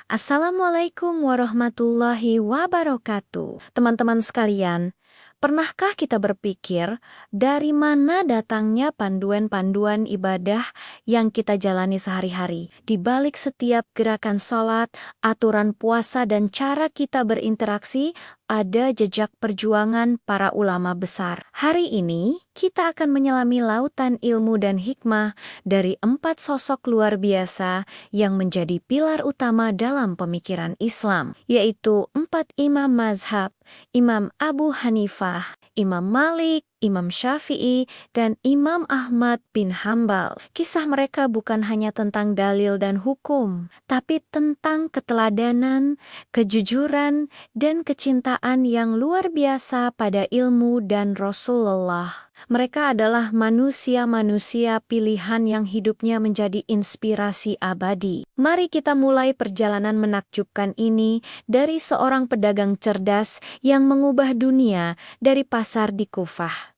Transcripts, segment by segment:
Assalamualaikum warahmatullahi wabarakatuh. Teman-teman sekalian, pernahkah kita berpikir dari mana datangnya panduan-panduan ibadah yang kita jalani sehari-hari? Di balik setiap gerakan sholat, aturan puasa, dan cara kita berinteraksi, ada jejak perjuangan para ulama besar. Hari ini, kita akan menyelami lautan ilmu dan hikmah dari 4 sosok luar biasa yang menjadi pilar utama dalam pemikiran Islam, yaitu 4 imam mazhab, Imam Abu Hanifah, Imam Malik, Imam Syafi'i, dan Imam Ahmad bin Hambal. Kisah mereka bukan hanya tentang dalil dan hukum, tapi tentang keteladanan, kejujuran, dan kecintaan yang luar biasa pada ilmu dan Rasulullah. Mereka adalah manusia-manusia pilihan yang hidupnya menjadi inspirasi abadi. Mari kita mulai perjalanan menakjubkan ini dari seorang pedagang cerdas yang mengubah dunia dari pasar di Kufah.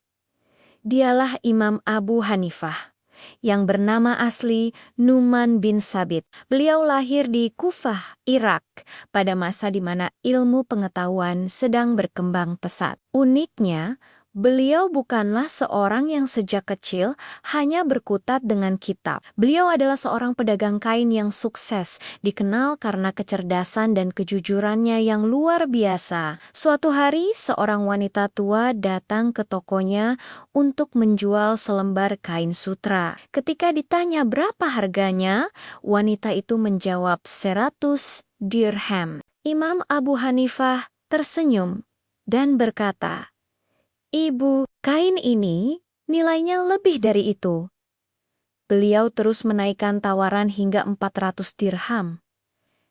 Dialah Imam Abu Hanifah, yang bernama asli Nu'man bin Sabit. Beliau lahir di Kufah, Irak, pada masa di mana ilmu pengetahuan sedang berkembang pesat. Uniknya, beliau bukanlah seorang yang sejak kecil hanya berkutat dengan kitab. Beliau adalah seorang pedagang kain yang sukses, dikenal karena kecerdasan dan kejujurannya yang luar biasa. Suatu hari, seorang wanita tua datang ke tokonya untuk menjual selembar kain sutra. Ketika ditanya berapa harganya, wanita itu menjawab 100 dirham. Imam Abu Hanifah tersenyum dan berkata, "Ibu, kain ini nilainya lebih dari itu." Beliau terus menaikkan tawaran hingga 400 dirham.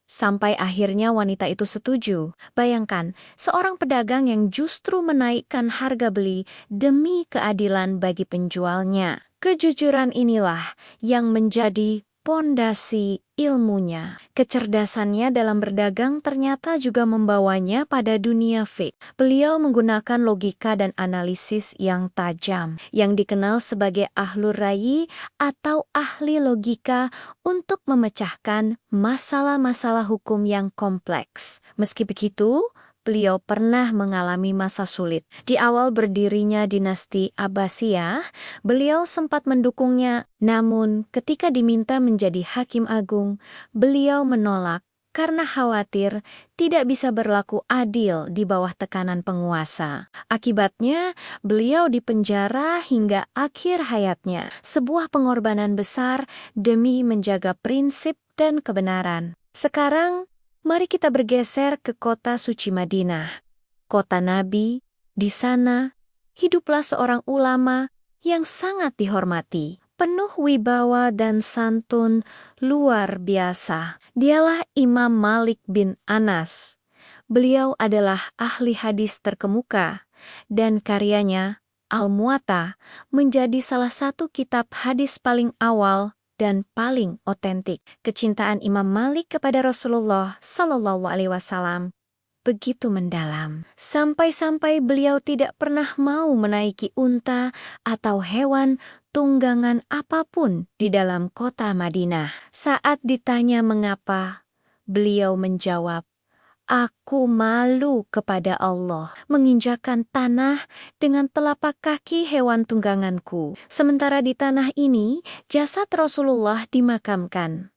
Sampai akhirnya wanita itu setuju. Bayangkan, seorang pedagang yang justru menaikkan harga beli demi keadilan bagi penjualnya. Kejujuran inilah yang menjadi pondasi ilmunya. Kecerdasannya dalam berdagang ternyata juga membawanya pada dunia fik. Beliau menggunakan logika dan analisis yang tajam, yang dikenal sebagai ahlur ra'yi atau ahli logika untuk memecahkan masalah-masalah hukum yang kompleks. Meski begitu, beliau pernah mengalami masa sulit. Di awal berdirinya dinasti Abbasiyah, beliau sempat mendukungnya. Namun, ketika diminta menjadi hakim agung, beliau menolak karena khawatir tidak bisa berlaku adil di bawah tekanan penguasa. Akibatnya, beliau dipenjara hingga akhir hayatnya. Sebuah pengorbanan besar demi menjaga prinsip dan kebenaran. Sekarang, mari kita bergeser ke kota suci Madinah, kota Nabi. Di sana, hiduplah seorang ulama yang sangat dihormati, penuh wibawa dan santun luar biasa. Dialah Imam Malik bin Anas. Beliau adalah ahli hadis terkemuka, dan karyanya, Al-Muwatta, menjadi salah satu kitab hadis paling awal dan paling otentik. Kecintaan Imam Malik kepada Rasulullah Shallallahu Alaihi Wasallam begitu mendalam, sampai-sampai beliau tidak pernah mau menaiki unta atau hewan tunggangan apapun di dalam kota Madinah. Saat ditanya mengapa, beliau menjawab, "Aku malu kepada Allah menginjakan tanah dengan telapak kaki hewan tungganganku, sementara di tanah ini jasad Rasulullah dimakamkan."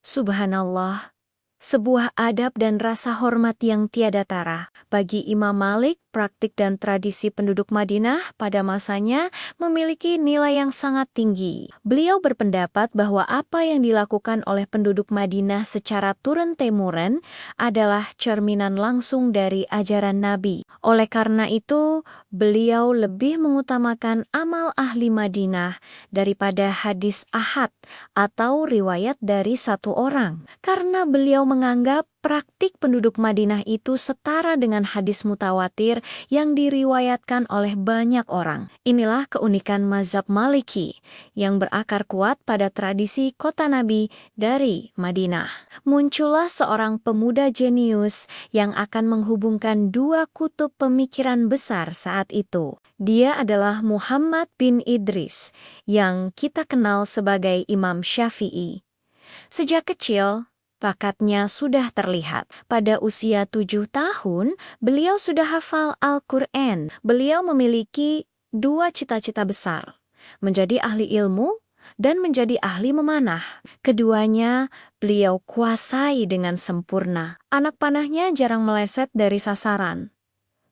Subhanallah, sebuah adab dan rasa hormat yang tiada tara. Bagi Imam Malik, praktik dan tradisi penduduk Madinah pada masanya memiliki nilai yang sangat tinggi. Beliau berpendapat bahwa apa yang dilakukan oleh penduduk Madinah secara turun-temurun adalah cerminan langsung dari ajaran Nabi. Oleh karena itu, beliau lebih mengutamakan amal ahli Madinah daripada hadis ahad atau riwayat dari satu orang. Karena beliau menganggap praktik penduduk Madinah itu setara dengan hadis mutawatir yang diriwayatkan oleh banyak orang. Inilah keunikan mazhab Maliki yang berakar kuat pada tradisi kota Nabi dari Madinah. Muncullah seorang pemuda jenius yang akan menghubungkan dua kutub pemikiran besar saat itu. Dia adalah Muhammad bin Idris yang kita kenal sebagai Imam Syafi'i. Sejak kecil, Bakatnya sudah terlihat. Pada usia 7 tahun, beliau sudah hafal Al-Quran. Beliau memiliki dua cita-cita besar, menjadi ahli ilmu dan menjadi ahli memanah. Keduanya beliau kuasai dengan sempurna. Anak panahnya jarang meleset dari sasaran.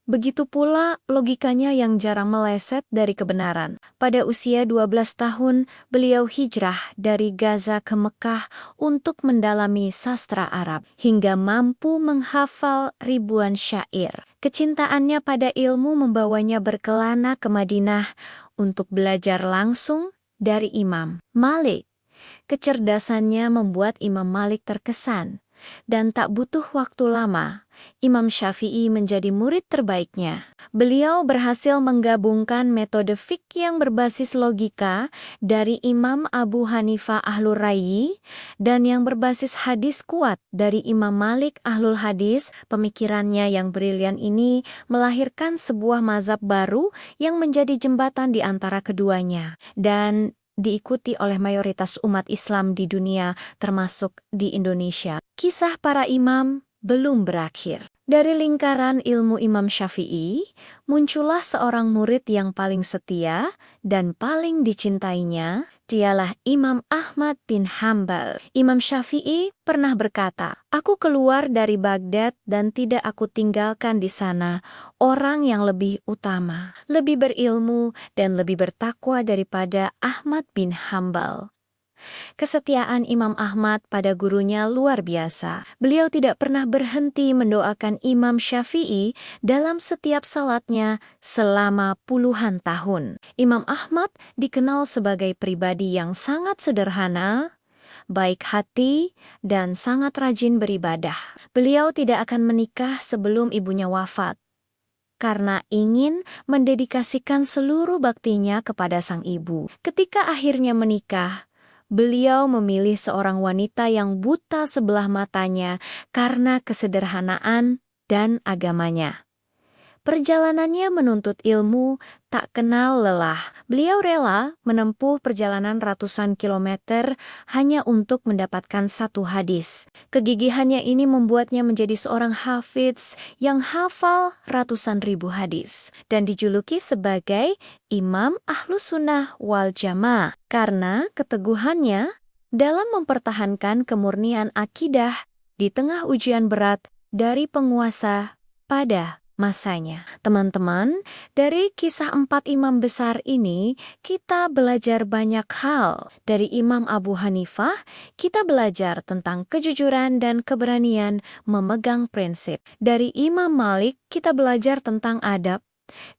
Begitu pula logikanya yang jarang meleset dari kebenaran. Pada usia 12 tahun, beliau hijrah dari Gaza ke Mekah untuk mendalami sastra Arab, hingga mampu menghafal ribuan syair. Kecintaannya pada ilmu membawanya berkelana ke Madinah untuk belajar langsung dari Imam Malik. Kecerdasannya membuat Imam Malik terkesan. Dan tak butuh waktu lama, Imam Syafi'i menjadi murid terbaiknya. Beliau berhasil menggabungkan metode fikih yang berbasis logika dari Imam Abu Hanifah Ahlur Ra'yi dan yang berbasis hadis kuat dari Imam Malik Ahlul Hadis. Pemikirannya yang brilian ini melahirkan sebuah mazhab baru yang menjadi jembatan di antara keduanya. Dan diikuti oleh mayoritas umat Islam di dunia, termasuk di Indonesia. Kisah para imam belum berakhir. Dari lingkaran ilmu Imam Syafi'i, muncullah seorang murid yang paling setia dan paling dicintainya, dialah Imam Ahmad bin Hambal. Imam Syafi'i pernah berkata, "Aku keluar dari Baghdad dan tidak aku tinggalkan di sana orang yang lebih utama, lebih berilmu dan lebih bertakwa daripada Ahmad bin Hambal." Kesetiaan Imam Ahmad pada gurunya luar biasa. Beliau tidak pernah berhenti mendoakan Imam Syafi'i dalam setiap salatnya selama puluhan tahun. Imam Ahmad dikenal sebagai pribadi yang sangat sederhana, baik hati, dan sangat rajin beribadah. Beliau tidak akan menikah sebelum ibunya wafat, karena ingin mendedikasikan seluruh baktinya kepada sang ibu. Ketika akhirnya menikah, beliau memilih seorang wanita yang buta sebelah matanya karena kesederhanaan dan agamanya. Perjalanannya menuntut ilmu tak kenal lelah. Beliau rela menempuh perjalanan ratusan kilometer hanya untuk mendapatkan satu hadis. Kegigihannya ini membuatnya menjadi seorang hafidz yang hafal ratusan ribu hadis dan dijuluki sebagai Imam Ahlus Sunnah wal Jamaah karena keteguhannya dalam mempertahankan kemurnian akidah di tengah ujian berat dari penguasa pada masanya. Teman-teman, dari kisah 4 imam besar ini, kita belajar banyak hal. Dari Imam Abu Hanifah, kita belajar tentang kejujuran dan keberanian memegang prinsip. Dari Imam Malik, kita belajar tentang adab,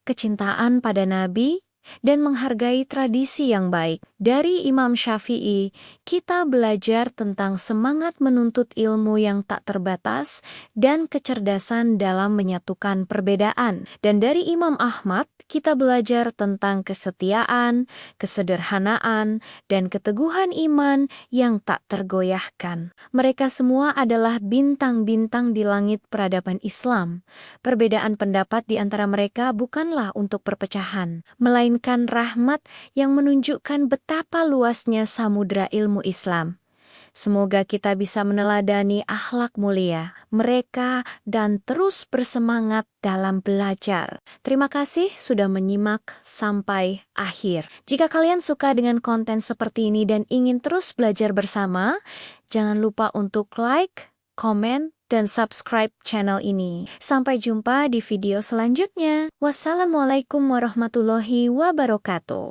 kecintaan pada Nabi, dan menghargai tradisi yang baik. Dari Imam Syafi'i, kita belajar tentang semangat menuntut ilmu yang tak terbatas dan kecerdasan dalam menyatukan perbedaan. Dan dari Imam Ahmad, kita belajar tentang kesetiaan, kesederhanaan, dan keteguhan iman yang tak tergoyahkan. Mereka semua adalah bintang-bintang di langit peradaban Islam. Perbedaan pendapat di antara mereka bukanlah untuk perpecahan, melainkan rahmat yang menunjukkan betapa luasnya samudra ilmu Islam. Semoga kita bisa meneladani akhlak mulia mereka dan terus bersemangat dalam belajar. Terima kasih sudah menyimak sampai akhir. Jika kalian suka dengan konten seperti ini dan ingin terus belajar bersama, jangan lupa untuk like, komen, dan subscribe channel ini. Sampai jumpa di video selanjutnya. Wassalamualaikum warahmatullahi wabarakatuh.